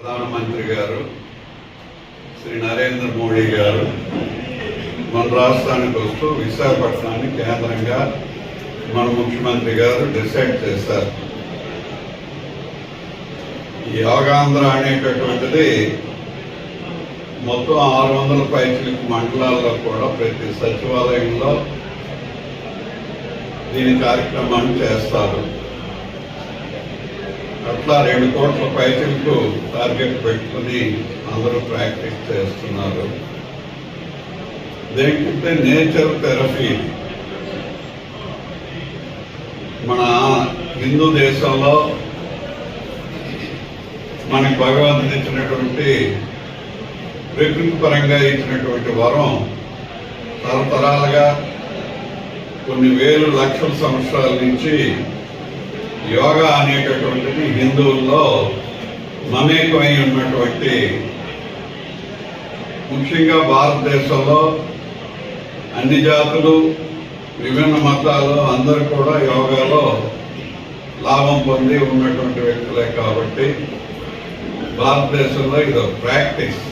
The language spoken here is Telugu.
ప్రధానమంత్రి గారు శ్రీ నరేంద్ర మోడీ గారు మన రాష్ట్రానికి వస్తూ విశాఖపట్నాన్ని కేంద్రంగా మన ముఖ్యమంత్రి గారు డిసైడ్ చేశారు. యోగాంధ్ర అనేటటువంటిది మొత్తం 600 పైచిలకు మండలాల్లో కూడా ప్రతి సచివాలయంలో దీని కార్యక్రమాన్ని చేస్తారు. అట్లా 2 కోట్ల పైచిలకు టార్గెట్ పెట్టుకుని అందరూ ప్రాక్టీస్ చేస్తున్నారు. దేనికంటే నేచర్ థెరపీ మన హిందూ దేశంలో మనకి భగవంతుడు ఇచ్చినటువంటి ప్రకృతి పరంగా ఇచ్చినటువంటి వరం తరతరాలుగా కొన్ని వేలు లక్షల సంవత్సరాల నుంచి యోగా అనేటటువంటిది హిందువుల్లో మమేకమై ఉన్నటువంటి, ముఖ్యంగా భారతదేశంలో అన్ని జాతులు విభిన్న మతాలు అందరూ కూడా యోగాలో లాభం పొంది ఉన్నటువంటి వ్యక్తులే కాబట్టి భారతదేశంలో ఇది ప్రాక్టీస్.